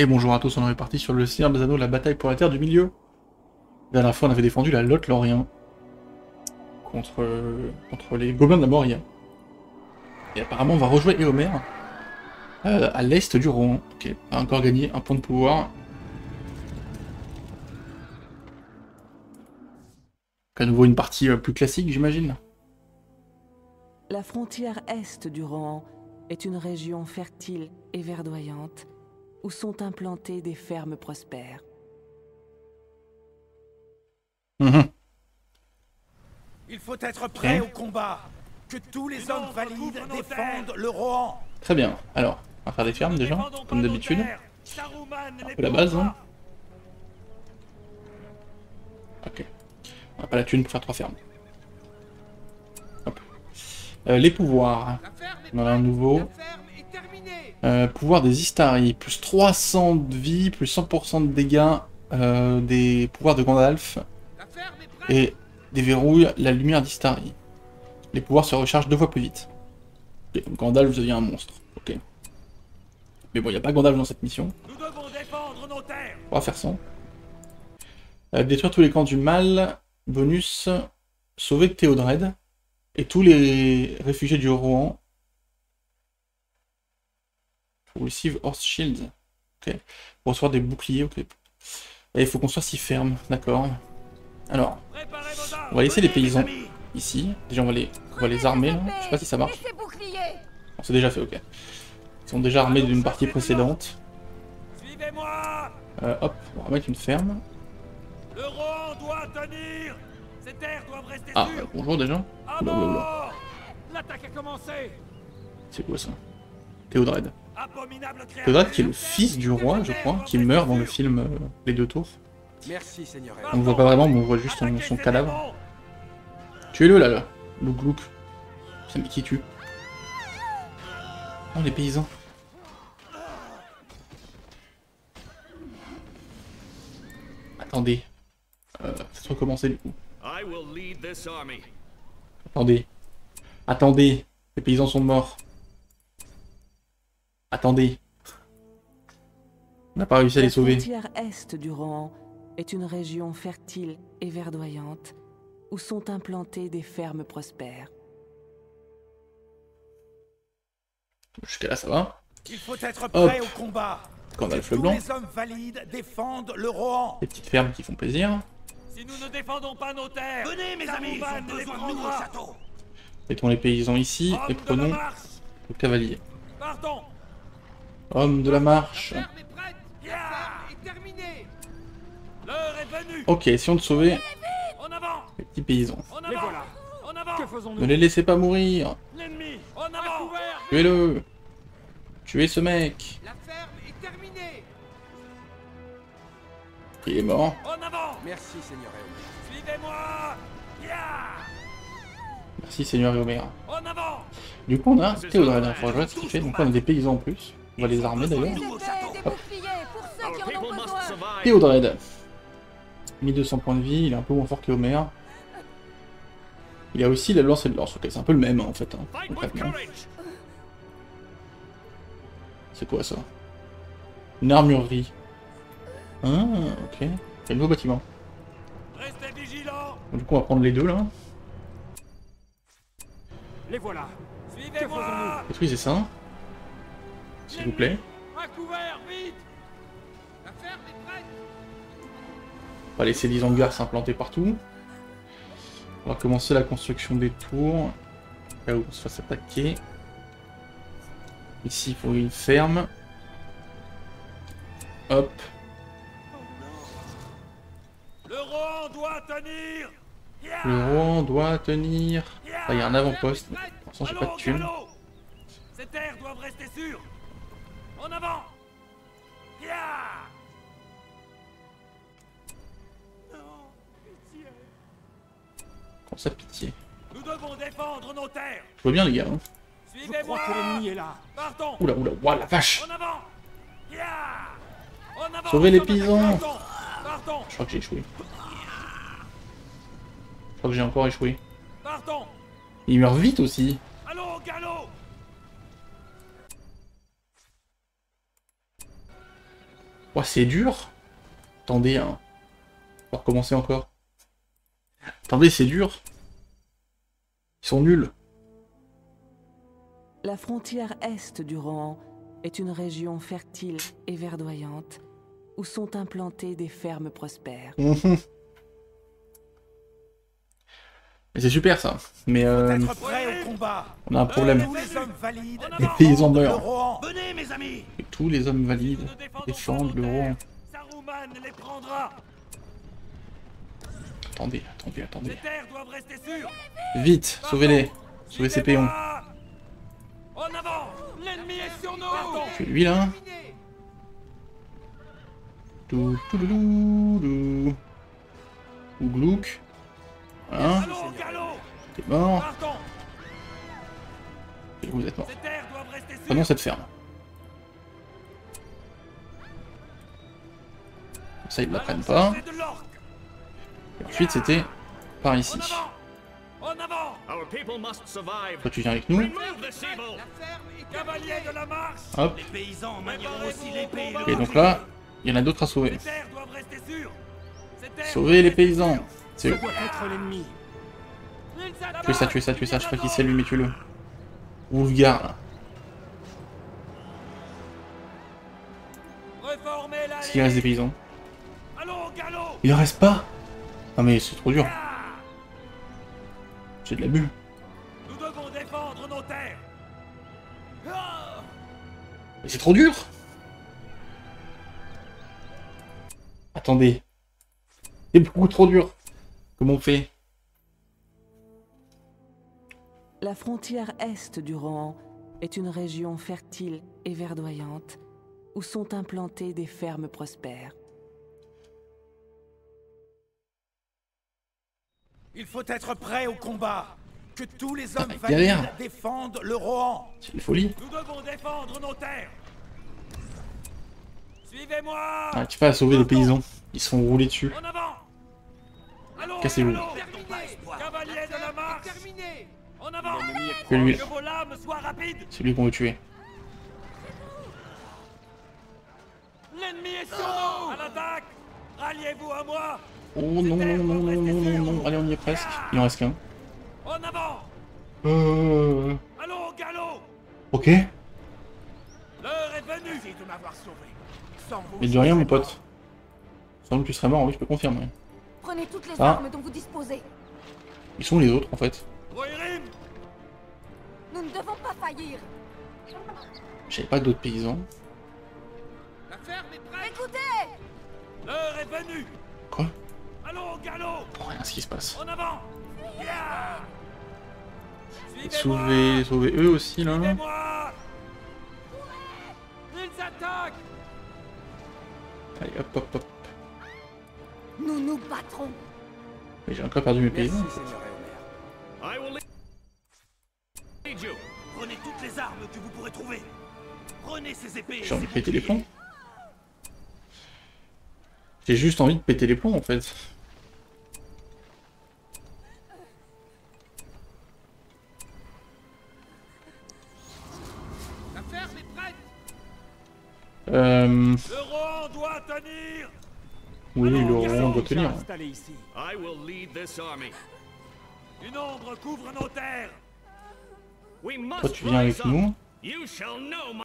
Et bonjour à tous, on est parti sur le Seigneur des Anneaux, la bataille pour la Terre du Milieu. La dernière fois, on avait défendu la Lothlórien contre les Gobelins de la Moria. Et apparemment, on va rejouer Éomer à l'est du Rohan. Ok, on a encore gagné un point de pouvoir. Donc à nouveau une partie plus classique, j'imagine. La frontière est du Rohan est une région fertile et verdoyante où sont implantées des fermes prospères. Il faut être prêt au combat. Que tous les hommes valides défendent le Rohan. Très bien. Alors, on va faire des fermes déjà, comme d'habitude. Un peu la base, hein. Ok. On n'a pas la thune pour faire 3 fermes. Hop. Les pouvoirs. On en a un nouveau. Pouvoir des Istari. Plus 300 de vie, plus 100% de dégâts. Des pouvoirs de Gandalf. Et déverrouille la lumière d'Istari. Les pouvoirs se rechargent 2 fois plus vite. Ok, donc Gandalf devient un monstre. Ok. Mais bon, il n'y a pas Gandalf dans cette mission. On va faire ça. Détruire tous les camps du mal. Bonus. Sauver Théodred. Et tous les réfugiés du Rohan. Receive Horse Shield. Ok. Pour recevoir des boucliers. Ok. Et il faut construire 6 fermes. D'accord. Alors. On va laisser les paysans ici. Déjà, on va les armer là. Je sais pas si ça marche. On c'est déjà fait, ok. Ils sont déjà armés d'une partie précédente. Hop, on va remettre une ferme. Le Rohan doit tenir. Ces terres doivent rester Ah, sûres. bonjour déjà. Oula, oula, oula. L'attaque a commencé. C'est quoi ça? Théodred. Abominable créature. Théodred qui est le fils du roi, je crois, qui meurt dans le film Les Deux Tours. Merci, Seigneur. On ne voit pas vraiment, mais on voit juste son cadavre. Tuez-le là, le Glouk. Ça mais qui tue? Oh, les paysans. Attendez. Faut recommencer du coup. Attendez. Attendez. Les paysans sont morts. Attendez. On n'a pas réussi à les sauver. La frontière est du Rohan est une région fertile et verdoyante où sont implantées des fermes prospères. Jusqu'à là, ça va. Il faut être prêt au combat. Gandalf Que le tous blanc. les hommes valides défendent le Rohan. Les petites fermes qui font plaisir. Si nous ne défendons pas nos terres, venez mes amis, ils ont besoin de nous au château. Mettons les paysans ici et prenons le cavalier. Partons. Homme de la marche. La ferme est prête. La ferme est terminée. L'heure est venue. Ok, essayons de sauver En avant. les petits paysans. En avant. Les voilà. En avant. Que faisons-nous? Ne les laissez pas mourir. L'ennemi. En avant. Tuez-le. Tuez ce mec. La ferme est terminée. Il est mort. En avant. Merci, Seigneur Éomer. Suivez-moi. Merci Seigneur Éomer. En avant. Du coup on a Théodred, il faudra ce qu'il fait. Donc là on a des paysans en plus. On va les armer d'ailleurs. Théodred. 1200 points de vie, il est un peu moins fort qu'Éomer. Il a aussi la lance et le lance. Ok, c'est un peu le même en fait, hein, concrètement. C'est quoi ça? Une armurerie. Ah, ok. Il y a un nouveau bâtiment. Restez vigilants. Du coup on va prendre les deux là. Les voilà. Suivez-moi. Détruisez ça. S'il vous plaît. À couvert, vite. La ferme est prête. On va laisser les hangars s'implanter partout. On va commencer la construction des tours. Là où on se fasse attaquer. Ici il faut une ferme. Hop. Le Rohan doit tenir. Le Rohan doit tenir. Ah, il y a un avant-poste. Pour l'instant j'ai pas de thunes. Ces terres doivent rester sûres. En avant. Prends ça pitié. Nous devons défendre nos terres. Je vois bien les gars. Hein. Suivez-moi. Je crois que l'ennemi est là. Partons. Oula oula, ouah la vache. En avant. En avant. Sauvez les paysans. Partons. Je crois que j'ai échoué. Je crois que j'ai encore échoué. Partons. Il meurt vite aussi. Allons au galop. Oh, c'est dur. Attendez, hein. On va recommencer encore. Attendez, c'est dur. Ils sont nuls. La frontière est du Rohan est une région fertile et verdoyante où sont implantées des fermes prospères. Mais c'est super ça. Mais Être prêt au combat. on a un problème. Tous les hommes valides. Les paysans meurent. Le Rohan. Venez, mes amis. Et tous les hommes valides défendent le Rohan. Saruman les prendra. Attendez, attendez, attendez. Les terres doivent rester sûres. Vite, sauvez-les. Sauvez ces péons. En avant. L'ennemi est sur nous. C'est lui là. Tout, tout, tout, Ouglouk. Voilà. Allons au galop. T'es mort. Partons. Et vous êtes mort. Ces terres doivent rester sûres. Prenons cette ferme. Ça, ils ne la prennent pas. C'est de l'orque. Et ensuite, c'était par ici. En avant. Our people must survive. Toi, tu viens avec nous. Remove this evil. Cavalier de la marche. Hop. Les paysans manieront aussi l'épée. Et donc là, il y en a d'autres à sauver. Les terres doivent rester sûres. Ces terres Sauvez les paysans. C'est eux. doivent être l'ennemi. Tuez ça, tuez ça, tuez ça. Je sais pas qui c'est lui, mais tuez-le. Wolfgar, là. Reformez la Est-ce qu'il reste des paysans? Allons au galop. Il en reste pas. Ah mais c'est trop dur. J'ai de l'abus. Nous devons défendre nos terres. Ah. Mais c'est trop dur. Attendez. C'est beaucoup trop dur. Comment on fait? La frontière est du Rohan est une région fertile et verdoyante où sont implantées des fermes prospères. Il faut être prêt au combat. Que tous les hommes Ah, galère. valides défendent le Rohan. C'est une folie. Nous devons défendre nos terres. Suivez-moi. Ah, tu vas sauver les paysans. Ils se font rouler dessus. En avant. Allons au Cassez-vous. galop. Cavalier de la marche. En avant. Que lui. Que vos lames soient rapides. C'est lui qu'on veut tuer. L'ennemi est sur nous. À l'attaque. Ralliez-vous à moi. Oh non, non, non, non, non, non, non. Allez, on y est presque. Il en reste qu'un. En avant. Allons au galop. Ok. L'heure est venue. Merci de m'avoir sauvé. Sans vous, Mais de rien, mon pote. Sans que tu serais mort, oui, je peux confirmer. Prenez toutes les Ah. armes dont vous disposez. Ils sont où les autres, en fait? Rohirrim. Nous ne devons pas faillir. J'avais pas d'autres paysans. La ferme est prête. Écoutez! L'heure est venue. Quoi? Allons au galop. Oh, rien, ce qui se passe. En avant. Yeah. Sauvez eux aussi, là. Suivez-moi. Ils attaquent. Allez, hop, hop, hop. Nous nous battrons. Mais j'ai encore perdu mes paysans. I will lead you. Prenez toutes les armes que vous pourrez trouver. Prenez ces épées. et J'ai envie ces de péter les boucliers. plombs. J'ai juste envie de péter les plombs, en fait. La ferme est prête. Le Rohan doit tenir. Oui, le Rohan doit tenir. I will lead this army. Une ombre couvre nos terres. We must Toi, tu viens avec rise up. nous. You shall know my...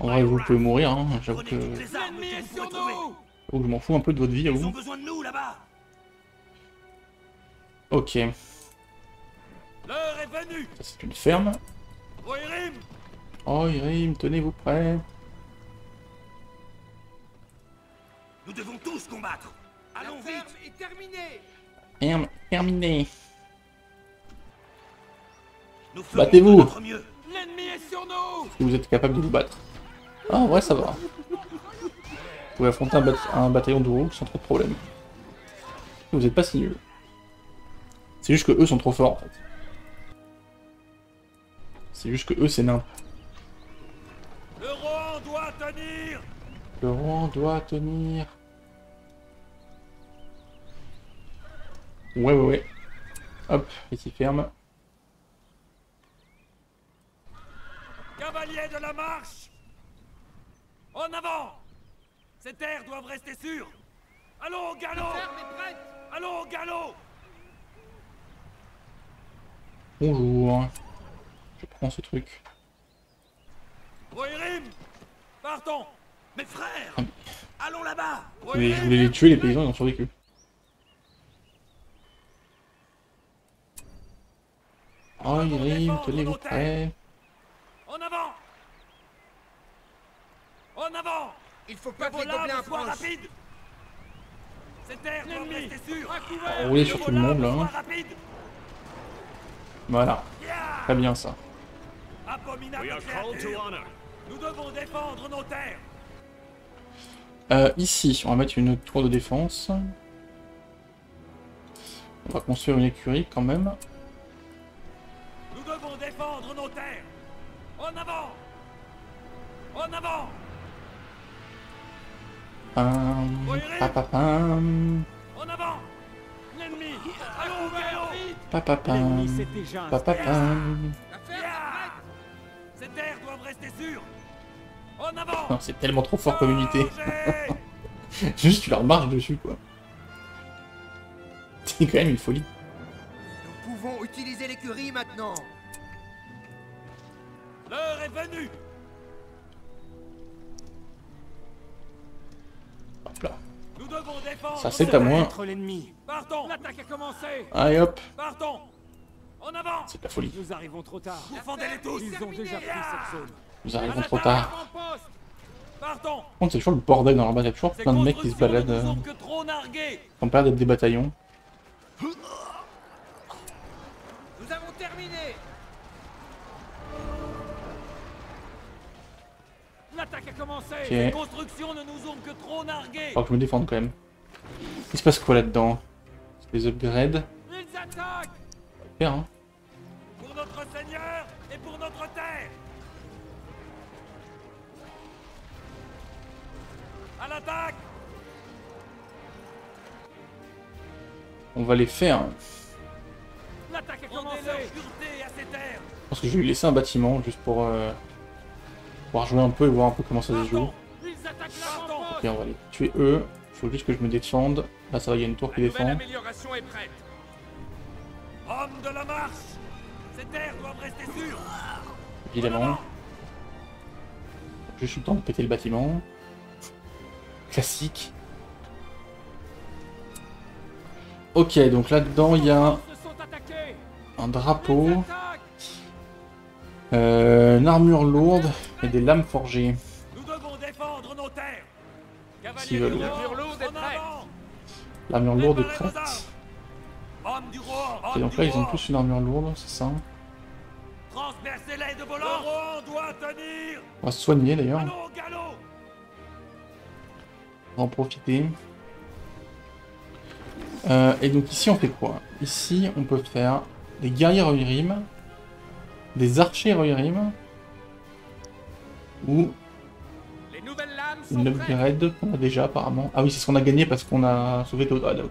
En vrai, vous pouvez mourir, hein. J'avoue Prenez que... toutes les armes L'ennemi J'avoue est sur nous. que je m'en fous un peu de votre vie, à Ils vous. ont besoin de nous là-bas. Ok. Ça, L'heure est venue. c'est une ferme. Rohirrim. Oh, Irim, tenez-vous prêts. Nous devons tous combattre. Allons vite. La ferme est terminée. Ferme, terminé. Nous ferons Battez-vous. de notre mieux. L'ennemi est sur nous. Si vous êtes capable de vous battre. Ah, en vrai, ça va. Vous pouvez affronter un bataillon de roues sans trop de problèmes. Vous êtes pas si nuls. C'est juste que eux sont trop forts, en fait. C'est juste que eux, c'est nain. Le Rohan doit tenir. Le Rohan doit tenir. Ouais. Hop, ici ferme. Cavalier de la marche. En avant. Ces terres doivent rester sûres. Allons au galop. La ferme est prête. Allons au galop. Bonjour. Je prends ce truc. Rohirrim, partons. Mes frères, allons là-bas. Mais je voulais les tuer, les paysans, ils ont survécu. Rohirrim, tenez-vous prêts. En avant. En avant. Il faut pas que les gobelins approchent. Rapide. Ces terres doivent rester sûres. Rouler sur tout le monde là. Voilà. Très bien ça. Abominable We are called to créature. honor. Nous devons défendre nos terres. Ici, on va mettre une tour de défense. On va construire une écurie quand même. Nous devons défendre nos terres. En avant. En avant. Papapam. En avant. L'ennemi. Allons au galop. Papapam. Papapam. Ces terres doivent rester sûres. En avant. Non, c'est tellement trop fort comme unité. Juste tu leur marches dessus quoi. C'est quand même une folie. Nous pouvons utiliser l'écurie maintenant. L'heure est venue. Hop là. Nous devons défendre. Ça c'est à moi. l'ennemi. Partons. L'attaque a commencé. Allez hop. Partons. En avant. C'est de la folie. Nous arrivons trop tard. Défendez-les tous. Ils ont déjà pris cette zone. Nous arrivons trop tard. Partons. Par contre c'est toujours le bordel dans la base, il y a toujours plein de mecs qui se baladent. Nous ont que trop nargué. On perd d'être des bataillons. Nous avons terminé. L'attaque a commencé. Ok. Les constructions ne nous ont que trop nargué. Faut que je me défende quand même. Il se passe quoi là-dedans? C'est des upgrades. Ils attaquent. Super hein. Pour notre seigneur et pour notre terre. À l'attaque. On va les faire. L'attaque a commencé. Leur pureté à ces terres. Je pense que je vais lui laisser un bâtiment juste pour pouvoir jouer un peu et voir un peu comment ça se joue. Ils attaquent l'avant-poste. Ok, on va les tuer eux. Il faut juste que je me défende. Là, ça va, il y a une tour qui défend. L'amélioration est prête. Hommes de la marche. Ces terres doivent rester sûres. Évidemment. Juste eu le temps de péter le bâtiment. Classique. Ok, donc là-dedans, il y a Se sont attaqués. un drapeau, Attaque. une armure lourde et des lames forgées. Nous devons défendre nos terres. S'ils veulent. L'armure lourde est prête. L'armure lourde est prête. Hommes du roi. Et donc là, ils ont tous une armure lourde, c'est ça. Transpercez-les de vos lances. Le roi doit tenir. On va se soigner d'ailleurs, Allons au galop. on va en profiter. Et donc ici, on fait quoi? Ici, on peut faire des guerriers Rohirrim, des archers Rohirrim, ou Les nouvelles lames une upgrade qu'on a déjà apparemment. Ah oui, c'est ce qu'on a gagné parce qu'on a sauvé Théodore.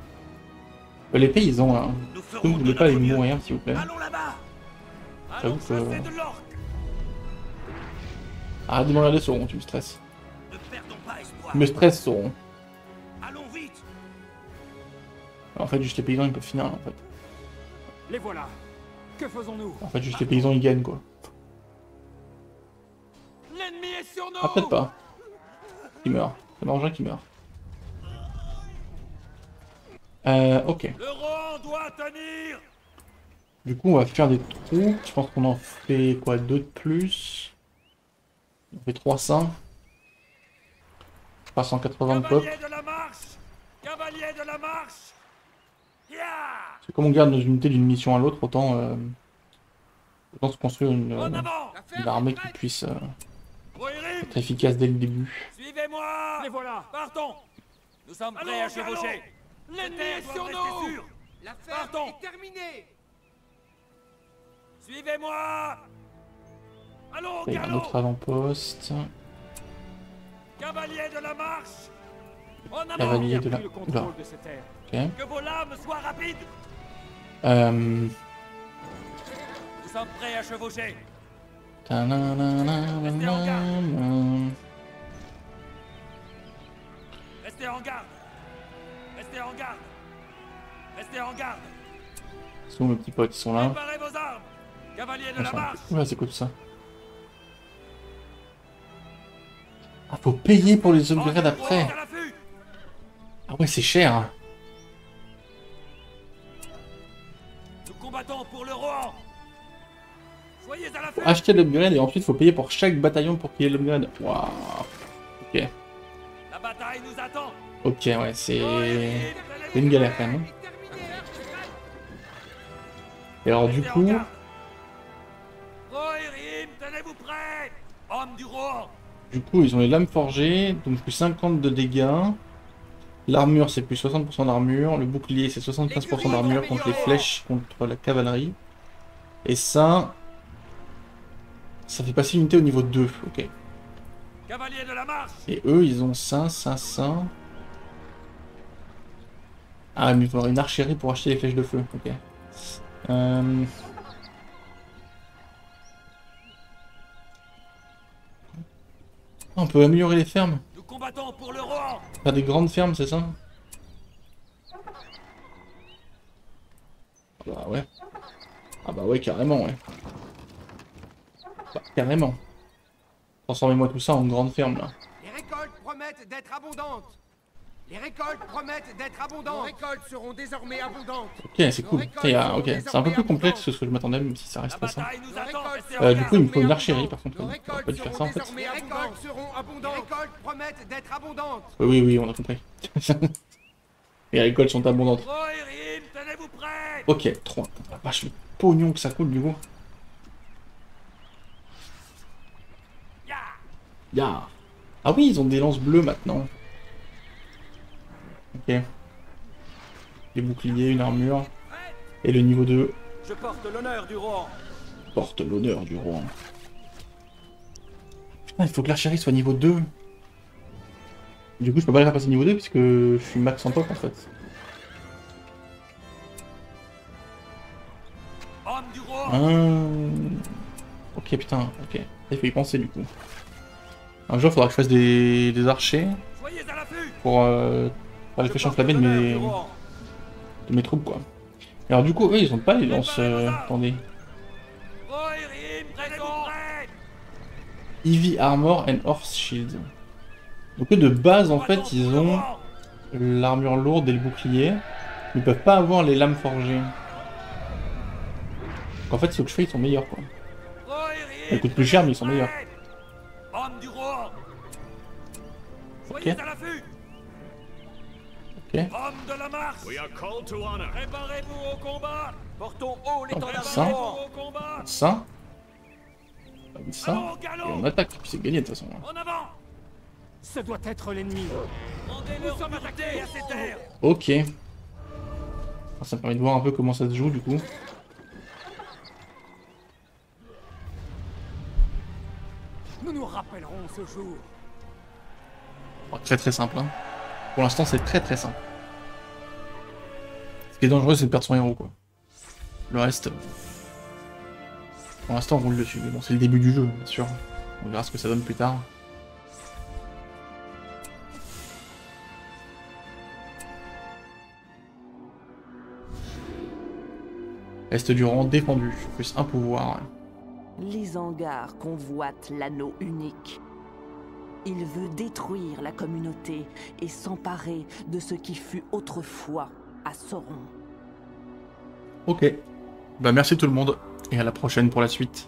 Les paysans là, est-ce que vous voulez pas les mourir s'il vous plaît? Allons là-bas. J'avoue Allons que... chasser de l'orque. Arrête de me regarder Sauron, tu me stresses. Ne perdons pas espoir. Tu me stresses Sauron. Allons vite. En fait, juste les paysans ils peuvent finir là, en fait. Les voilà. Que faisons-nous? En fait, juste les paysans ils gagnent quoi. L'ennemi est sur nous. Ah, peut-être pas. Il meurt. C'est l'engin qui meurt. Ok. Le roi doit tenir. Du coup, on va faire des trous. Je pense qu'on en fait quoi? 2 de plus. On fait 300. 380 de pop. Cavalier de la marche. Cavalier de la marche. Ya. C'est comme on garde nos unités d'une mission à l'autre, autant se construire En une avant. armée qui puisse Rohirrim. être efficace dès le début. Suivez-moi. Les voilà. Partons. Nous sommes prêts à chevaucher. L'ennemi est sur nous. La ferme Partons. est terminée. Suivez-moi. Allons au Il y a un galop. autre avant-poste. Cavalier de la marche. En avant. Cavalier de la... Le Oula. contrôle de ces terres. Ok. Que vos lames soient rapides. Euh... Nous sommes prêts à chevaucher. ta-na-na-na-na-na-na. Restez en garde. Restez en garde. Restez en garde. Ils sont mes petits potes, ils sont là. Préparez vos armes. Cavaliers de Ils la sont... marche. Ouais, c'est quoi tout ça? Ah, faut payer pour les upgrades après. À l'affût. Ah ouais, c'est cher. Nous combattons pour le Rohan. Soyez à l'affût. Faut acheter l'upgrade et ensuite faut payer pour chaque bataillon pour qu'il y ait l'upgrade. Waouh. Ok. La bataille nous attend. Ok, ouais, c'est une galère quand même. Et alors du coup, Rohirrim, tenez-vous prêts. Hommes du Rohan. ils ont les lames forgées, donc plus 50 de dégâts. L'armure c'est plus 60% d'armure, le bouclier c'est 75% d'armure contre les flèches, contre la cavalerie. Et ça fait passer l'unité au niveau 2, ok. Cavaliers de la marche. Et eux ils ont ça. Ah mais il faudra une archerie pour acheter les flèches de feu, ok. On peut améliorer les fermes. Nous combattons pour le Rohan. Faire des grandes fermes, c'est ça? Bah ouais. Ah bah ouais, carrément, ouais. Bah, carrément. Transformez-moi tout ça en grande ferme, là. Les récoltes promettent d'être abondantes. Les récoltes promettent d'être abondantes. Nos récoltes seront désormais abondantes. Ok, c'est cool. Ok, c'est un peu plus complexe que ce que je m'attendais, même si ça reste pas ça. Bataille nous attend. Restez en Du garde. coup, il me faut une archerie, par contre. Nos On aurait pas récoltes dû faire ça, seront en fait. désormais abondantes. Les récoltes seront abondantes. Les récoltes promettent d'être abondantes. Oui, on a compris. Les récoltes sont abondantes. Rohirrim, tenez-vous prêts. Ok, 3. La vache, le pognon que ça coûte, du coup. Ya. Ya. Ah oui, ils ont des lances bleues maintenant. Ok. Des boucliers, une armure. Et le niveau 2 Je porte l'honneur du Rohan. porte l'honneur du roi. Putain, il faut que l'archerie soit niveau 2. Du coup, je peux pas la faire passer niveau 2 puisque je suis max en top en fait. Homme du Rohan. Ok, putain, ok. Il faut y penser du coup. Un jour, il faudra que je fasse des archers Soyez à l'affût. pour faire les flèches enflammées de mes troupes quoi. Et alors du coup, eux, ils ont pas les lances... attendez. Rohirrim, tenez-vous prêts. Heavy Armor and Horse Shield. Donc eux, de base, en fait, ils ont l'armure lourde et le bouclier. Mais ils peuvent pas avoir les lames forgées. Donc en fait, ceux que je fais, ils sont meilleurs quoi. Ils coûtent plus cher, mais ils sont meilleurs. Homme du Rohan. Ok. Soyez à l'affût. Ok. Homme de la marche. We are called to honor. Préparez-vous au combat. Portons haut l'étendard ça. du Rohan. Au combat. Ça. Ça. Allons au Et galop. on attaque. Puis c'est gagné de toute façon. Là. En avant. Ce doit être l'ennemi. Rendez-nous sommes attaqués à ces terres. Ok. Ça me permet de voir un peu comment ça se joue du coup. Nous nous rappellerons ce jour. Oh, très simple. Hein. Pour l'instant, c'est très simple. Ce qui est dangereux, c'est de perdre son héros quoi. Le reste. Pour l'instant, on roule dessus. Mais bon, c'est le début du jeu, bien sûr. On verra ce que ça donne plus tard. Est du rang défendu, plus un pouvoir. Les Angars convoitent l'anneau unique. Il veut détruire la communauté et s'emparer de ce qui fut autrefois à Sauron. Ok. Bah merci tout le monde, et à la prochaine pour la suite.